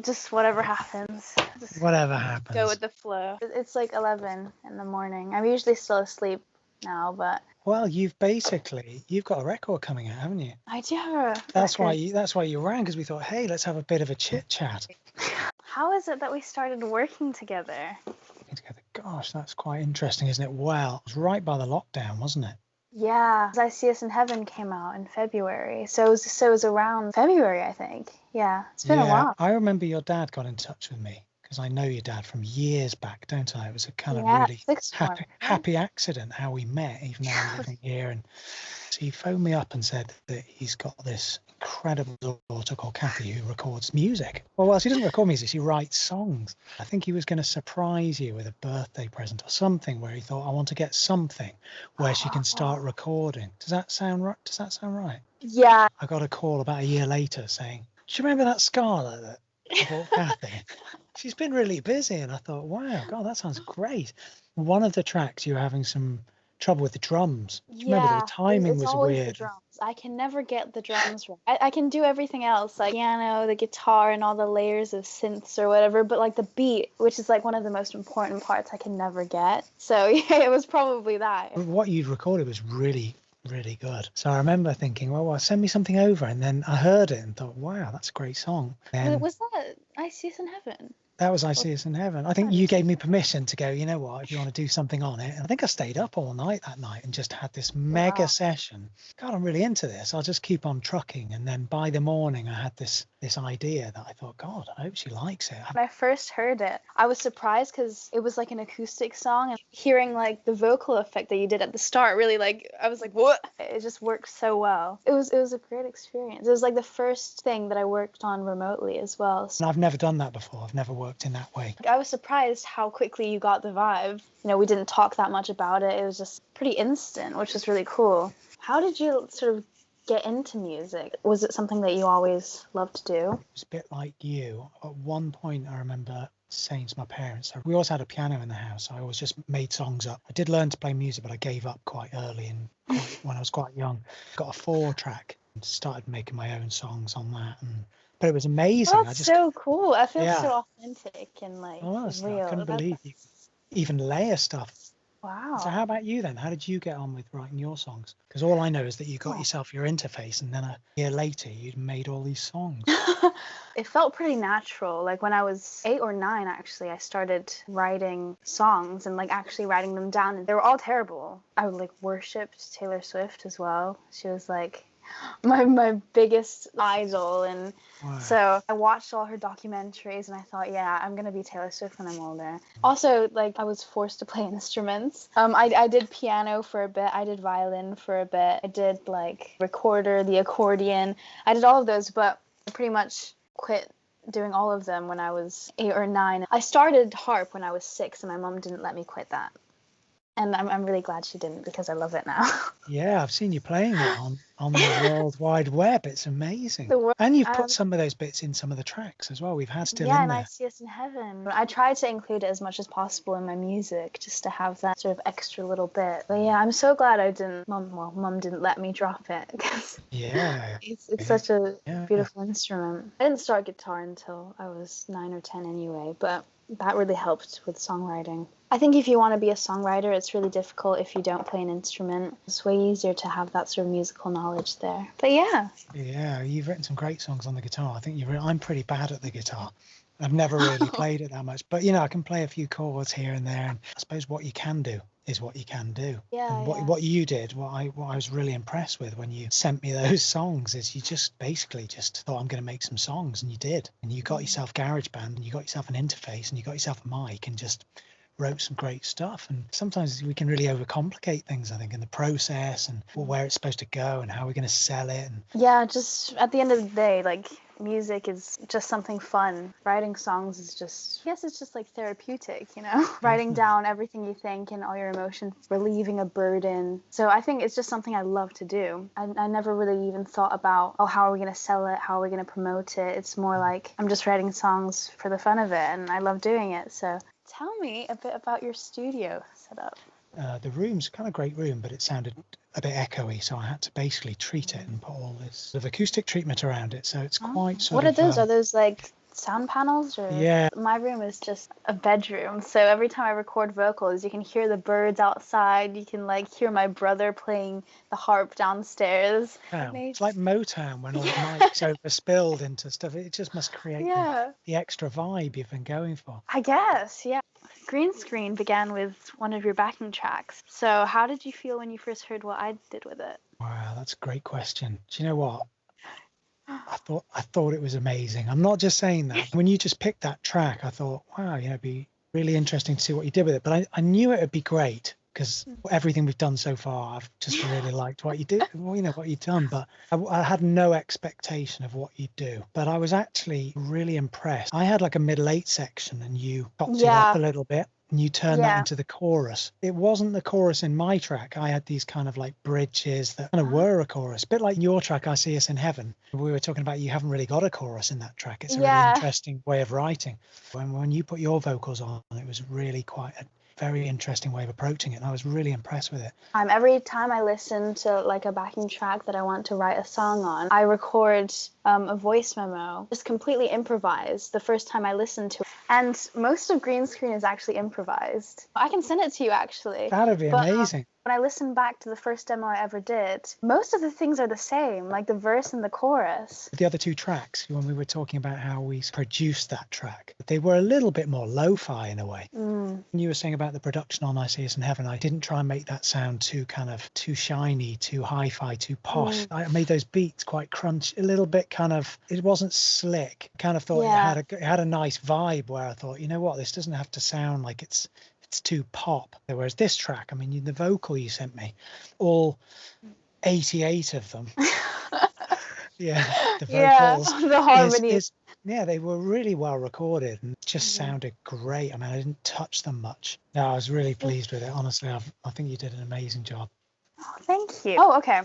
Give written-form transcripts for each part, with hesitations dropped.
Just whatever happens. Just Whatever go happens. with the flow. It's like 11 in the morning. I'm usually still asleep now, but Well, you've got a record coming out, haven't you? I do have a That's why record. you rang, because we thought, hey, let's have a bit of a chit chat How is it that we started working together? together. Gosh, that's quite interesting, isn't it? Well, it was right by the lockdown, wasn't it? Yeah, I See Us in Heaven came out in February, so it was around February, I think. Yeah, it's been a Yeah, while. I remember your dad got in touch with me because I know your dad from years back, don't I? It was a kind of Yeah, really sixth form. happy accident how we met, even though we're living here. And so he phoned me up and said that he's got this incredible daughter called Cathy who records music. Well, she doesn't record music, she writes songs. I think he was going to surprise you with a birthday present or something where he thought, I want to get something where she can start recording. Does that sound right? Yeah. I got a call about a year later saying, do you remember that Scarlett that I bought Cathy? She's been really busy. And I thought, wow, God, that sounds great. One of the tracks, you're having some trouble with the drums. Do you remember the Yeah, timing it's was always the weird? drums. I can never get the drums right. I can do everything else, like piano, the guitar, and all the layers of synths or whatever, but like the beat, which is like one of the most important parts, I can never get. So yeah, it was probably that. What you'd recorded was really, really good. So I remember thinking, well, send me something over. And then I heard it and thought, wow, that's a great song. And Was that I See Us in Heaven? that was I See Us in Heaven. I think you gave me permission to go, you know what, if you want to do something on it. And I think I stayed up all night that night and just had this mega Wow. session. God, I'm really into this. I'll just keep on trucking. And then by the morning, I had this idea that I thought, God, I hope she likes it. When I first heard it, I was surprised because it was like an acoustic song, and hearing like the vocal effect that you did at the start really like I was like, what? It just worked so well. It was a great experience. It was like the first thing that I worked on remotely as well. So And I've never done that before. I've never worked in that way. I was surprised how quickly you got the vibe. You know, we didn't talk that much about it. It was just pretty instant, which was really cool. How did you sort of get into music? Was it something that you always loved to do? It's a bit like you. At one point, I remember saying to my parents, we always had a piano in the house. I always just made songs up. I did learn to play music, but I gave up quite early and when I was quite young. Got a 4-track and started making my own songs on that. But it was amazing. That's so cool. I feel so authentic and like honestly, real. I couldn't believe you even layer stuff. Wow. So how about you then? How did you get on with writing your songs? Because all I know is that you got yourself your interface and then a year later you'd made all these songs. It felt pretty natural. Like when I was 8 or 9, actually, I started writing songs and like actually writing them down. And they were all terrible. I like worshipped Taylor Swift as well. She was like my biggest idol, and so I watched all her documentaries and I thought, yeah, I'm gonna be Taylor Swift when I'm older. Also, like I was forced to play instruments. I did piano for a bit, I did violin for a bit, I did like recorder, the accordion, I did all of those, but I pretty much quit doing all of them when I was 8 or 9. I started harp when I was 6 and my mom didn't let me quit that. And I'm really glad she didn't, because I love it now. Yeah, I've seen you playing it on the World Wide Web. It's amazing. And you've put some of those bits in some of the tracks as well. We've had still in there. Yeah, and I See Us in Heaven. I try to include it as much as possible in my music, just to have that sort of extra little bit. But yeah, I'm so glad I didn't. Mom didn't let me drop it, because it's such a beautiful instrument. I didn't start guitar until I was 9 or 10 anyway, but that really helped with songwriting. I think if you want to be a songwriter, it's really difficult if you don't play an instrument. It's way easier to have that sort of musical knowledge there. But yeah. Yeah, you've written some great songs on the guitar. I think I'm pretty bad at the guitar. I've never really played it that much. But, you know, I can play a few chords here and there. And I suppose what you can do is what you can do. Yeah, and what you did, what I was really impressed with when you sent me those songs is you just basically just thought, I'm going to make some songs, and you did. And you got yourself GarageBand, and you got yourself an interface, and you got yourself a mic, and just wrote some great stuff. And sometimes we can really overcomplicate things, I think, in the process, and where it's supposed to go and how we're going to sell it. And yeah, just at the end of the day, like, music is just something fun. Writing songs is just, I guess it's just like therapeutic, you know? Writing down everything you think and all your emotions, relieving a burden. So I think it's just something I love to do. I never really even thought about, how are we going to sell it? How are we going to promote it? It's more like I'm just writing songs for the fun of it, and I love doing it. So tell me a bit about your studio setup. The room's kind of great room, but it sounded a bit echoey, so I had to basically treat it and put all this sort of acoustic treatment around it. So it's quite sort of... What are those? Are those like sound panels, or Yeah. my room is just a bedroom, so every time I record vocals you can hear the birds outside, you can like hear my brother playing the harp downstairs. It's like Motown when all the mics overspilled into stuff. It just must create Yeah, the extra vibe you've been going for. I guess, yeah. Green Screen began with one of your backing tracks, so how did you feel when you first heard what I did with it? Wow, that's a great question. Do you know what? I thought it was amazing. I'm not just saying that. When you just picked that track, I thought, wow, it'd be really interesting to see what you did with it. But I knew it would be great because everything we've done so far, I've just really liked what you did, what you've done. But I had no expectation of what you'd do. But I was actually really impressed. I had like a middle 8 section and you chopped it up a little bit. And you turned that into the chorus. It wasn't the chorus in my track. I had these kind of like bridges that kind of were a chorus. A bit like your track, I See Us in Heaven. We were talking about you haven't really got a chorus in that track. It's a really interesting way of writing. When you put your vocals on, it was really quite a very interesting way of approaching it. And I was really impressed with it. Every time I listen to like a backing track that I want to write a song on, I record a voice memo, just completely improvised the first time I listen to it. And most of Green Screen is actually improvised. I can send it to you actually. That'd be amazing. When I listen back to the first demo I ever did, most of the things are the same, like the verse and the chorus. The other 2 tracks, when we were talking about how we produced that track, they were a little bit more lo-fi in a way. You were saying about the production on I See Us in Heaven, I didn't try and make that sound too shiny, too hi-fi, too posh. I made those beats quite crunchy, a little bit kind of, it wasn't slick. I kind of thought it had a nice vibe where I thought, you know what, this doesn't have to sound like it's too pop. Whereas this track, I mean, the vocal you sent me, all 88 of them. The vocals. The harmonies. They were really well recorded and just sounded great. I mean, I didn't touch them much. No, I was really pleased with it. Honestly, I think you did an amazing job. Oh, thank you. Oh, okay.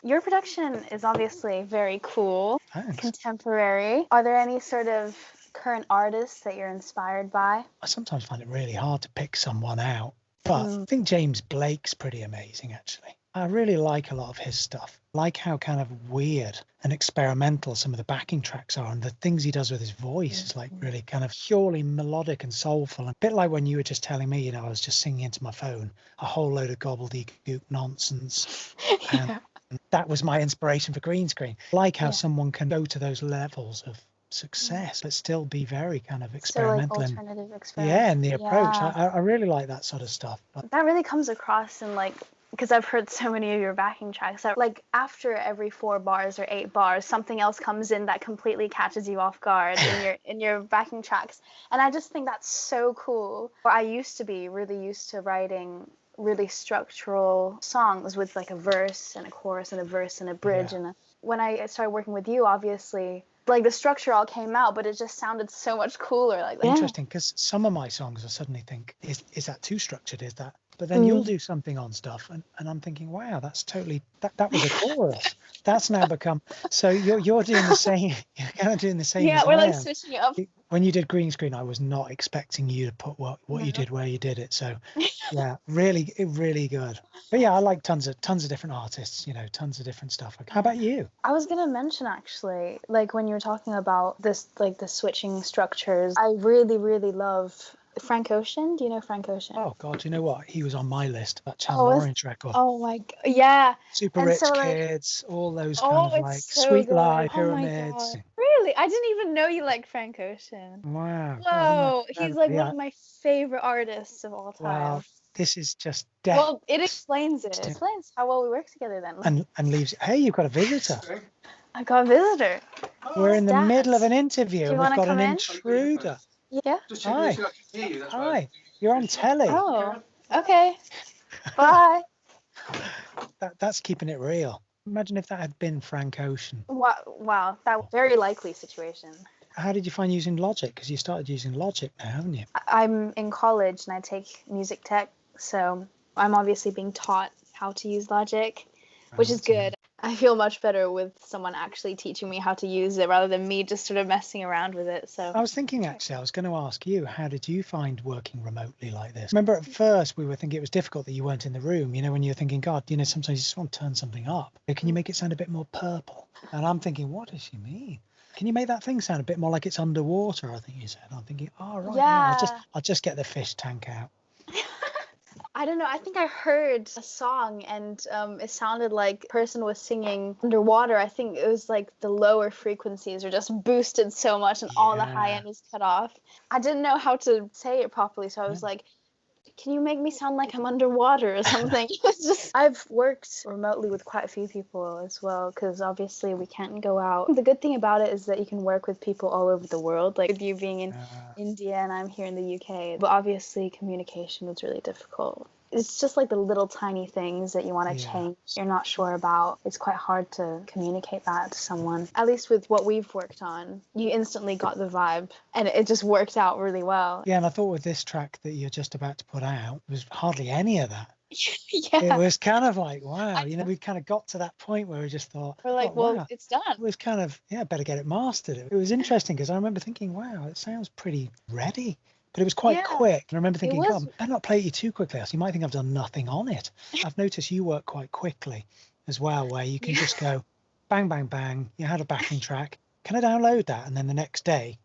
Your production is obviously very cool. Thanks. Contemporary. Are there any sort of current artists that you're inspired by? I sometimes find it really hard to pick someone out, but I think James Blake's pretty amazing, actually. I really like a lot of his stuff. I like how kind of weird and experimental some of the backing tracks are, and the things he does with his voice is like really kind of purely melodic and soulful. And a bit like when you were just telling me, I was just singing into my phone a whole load of gobbledygook nonsense. And that was my inspiration for Green Screen. I like how someone can go to those levels of success but still be very kind of experimental. So like alternative experiment. And the approach. I really like that sort of stuff. But that really comes across in like, because I've heard so many of your backing tracks that like after every 4 bars or 8 bars, something else comes in that completely catches you off guard in your backing tracks. And I just think that's so cool. I used to be really used to writing really structural songs with like a verse and a chorus and a verse and a bridge. And when I started working with you, obviously, like the structure all came out, but it just sounded so much cooler like that. Interesting, because some of my songs I suddenly think, is that too structured? Is that? But then you'll do something on stuff, and I'm thinking, wow, that's totally that was a chorus. That's now become. So you're doing the same. You're kind of doing the same. Yeah, we're like switching it up. When you did Green Screen, I was not expecting you to put what you did where you did it. So yeah, really good. But yeah, I like tons of different artists. Tons of different stuff. How about you? I was gonna mention actually, like when you were talking about this, like the switching structures, I really love Frank Ocean. Do you know Frank Ocean? Oh God, you know what? He was on my list. That Channel Orange record. Oh my God, yeah. Super Rich Kids, all those kind of like so Sweet good. Life, Oh my Pyramids. God. Really? I didn't even know you liked Frank Ocean. Wow. Whoa, he's like one of my favorite artists of all time. Wow. This is just well, it explains it. It explains how well we work together then. And leaves. Hey, you've got a visitor. I got a visitor. We're in the middle of an interview. We've got an in? intruder. Yeah. Hi. Hi. You're on telly. Oh. Okay. Bye. That's keeping it real. Imagine if that had been Frank Ocean. Wow. That was a very likely situation. How did you find using Logic? Because you started using Logic now, haven't you? I'm in college and I take music tech, so I'm obviously being taught how to use Logic, which is good. I feel much better with someone actually teaching me how to use it rather than me just sort of messing around with it. So I was thinking, actually, I was going to ask you, how did you find working remotely like this? Remember at first we were thinking it was difficult that you weren't in the room, when you're thinking, God, sometimes you just want to turn something up. Can you make it sound a bit more purple? And I'm thinking, what does she mean? Can you make that thing sound a bit more like it's underwater? I think you said. I'm thinking, oh right, yeah. Yeah. I'll just get the fish tank out. I don't know. I think I heard a song and it sounded like the person was singing underwater. I think it was like the lower frequencies are just boosted so much and all the high Yeah. end is cut off. I didn't know how to say it properly, so I was Yeah. like, can you make me sound like I'm underwater or something? It's just, I've worked remotely with quite a few people as well, because obviously we can't go out. The good thing about it is that you can work with people all over the world, like with you being in India and I'm here in the UK. But obviously communication was really difficult. It's just like the little tiny things that you want to change, you're not sure about. It's quite hard to communicate that to someone. At least with what we've worked on, you instantly got the vibe and it just worked out really well. Yeah, and I thought with this track that you're just about to put out, there was hardly any of that. Yeah. It was kind of like, wow, we kind of got to that point where we just thought, we're like, oh, well, wow. it's done. It was kind of, better get it mastered. It was interesting because I remember thinking, wow, it sounds pretty ready. But it was quite quick. And I remember thinking, God, I better not play it you too quickly, else you might think I've done nothing on it. I've noticed you work quite quickly as well, where you can just go bang, bang, bang. You had a backing track. Can I download that? And then the next day,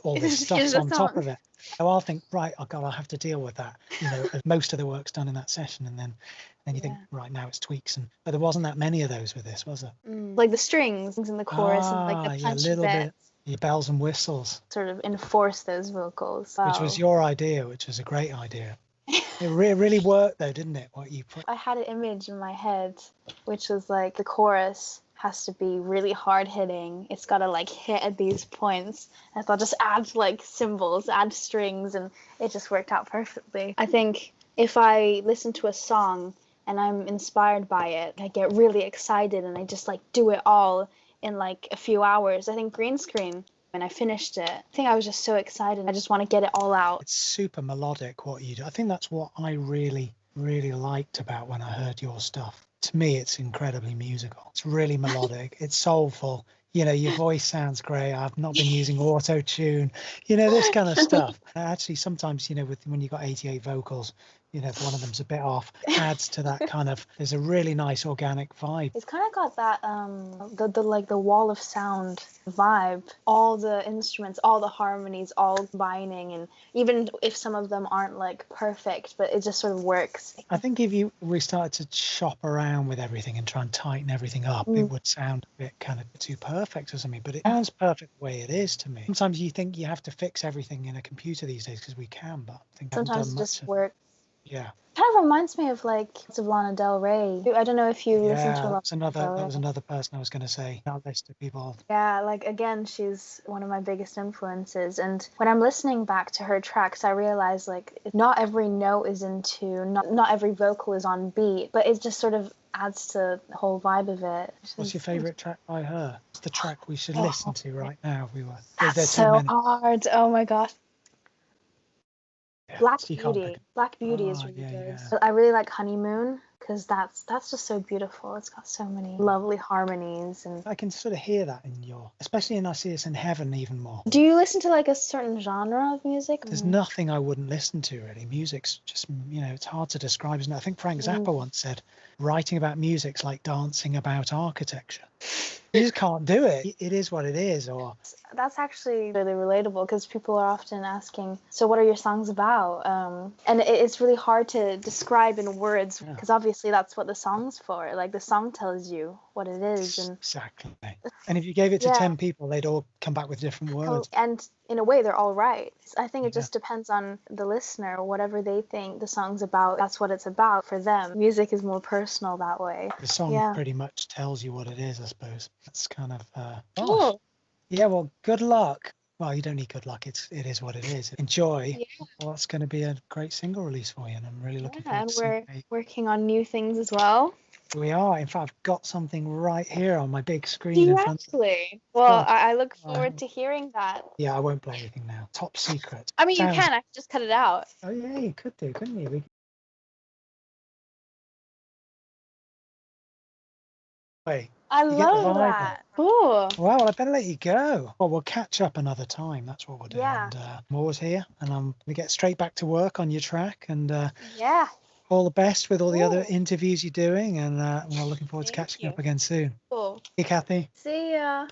all this stuff's on top of it. So I'll think, right, oh God, I'll have to deal with that. Most of the work's done in that session. And then you think, right, now it's tweaks. But there wasn't that many of those with this, was there? Like the strings in the chorus and like the punchy bits. Your bells and whistles. Sort of enforce those vocals. Wow. Which was your idea, which was a great idea. It really worked though, didn't it? What you put. I had an image in my head, which was like the chorus has to be really hard hitting. It's got to like hit at these points. I thought just add like cymbals, add strings, and it just worked out perfectly. I think if I listen to a song and I'm inspired by it, I get really excited and I just like do it all in like a few hours. I think Green Screen, when I finished it, I think I was just so excited. I just want to get it all out. It's super melodic what you do. I think that's what I really, really liked about when I heard your stuff. To me, it's incredibly musical. It's really melodic. It's soulful. Your voice sounds great. I've not been using auto tune, this kind of stuff. Actually, sometimes, when you've got 88 vocals, if one of them's a bit off, adds to that kind of, there's a really nice organic vibe. It's kind of got that, the wall of sound vibe. All the instruments, all the harmonies, all combining, and even if some of them aren't like perfect, but it just sort of works. I think if we started to shop around with everything and try and tighten everything up, it would sound a bit kind of too perfect or something, but it sounds perfect the way it is to me. Sometimes you think you have to fix everything in a computer these days because we can, but I think sometimes it just works. Yeah. Kind of reminds me of like Lana Del Rey. I don't know if you listen to a lot. That was another person I was going to say. That list of people. Yeah, like again, she's one of my biggest influences. And when I'm listening back to her tracks, I realize like not every note is in tune, not every vocal is on beat, but it just sort of adds to the whole vibe of it. What's your favorite track by her? It's the track we should listen to right now. If we were. That's so hard. Oh my gosh. Yeah, Black Beauty is really good. Yeah. I really like Honeymoon because that's just so beautiful. It's got so many lovely harmonies, and I can sort of hear that in especially in I See Us in Heaven even more. Do you listen to like a certain genre of music? There's nothing I wouldn't listen to really. Music's just it's hard to describe, isn't it? I think Frank Zappa once said, writing about music's like dancing about architecture. You just can't do it. It is what it is. Or that's actually really relatable because people are often asking, so what are your songs about? And it's really hard to describe in words because obviously that's what the song's for. Like the song tells you what it is. And exactly. And if you gave it to 10 people, they'd all come back with different words. And in a way, they're all right. I think it just depends on the listener. Whatever they think the song's about, that's what it's about for them. Music is more personal that way. The song pretty much tells you what it is, I suppose. That's kind of cool. Yeah, well, good luck. Well, you don't need good luck. It is what it is. Enjoy. Yeah. Well, it's going to be a great single release for you, and I'm really looking forward to it. And we're working on new things as well. We are. In fact, I've got something right here on my big screen. Do you actually? Well, I look forward to hearing that. Yeah, I won't play anything now. Top secret. I mean, you can. I can just cut it out. Oh, yeah, you could do, couldn't you? Wait. I love that. Cool. Well, I better let you go. Well, we'll catch up another time. That's what we'll do. Yeah. And I'm always here, and I'm going to get straight back to work on your track. And all the best with all the other interviews you're doing, and we're looking forward to catching up again soon. Cool. Hey, Cathy. See ya.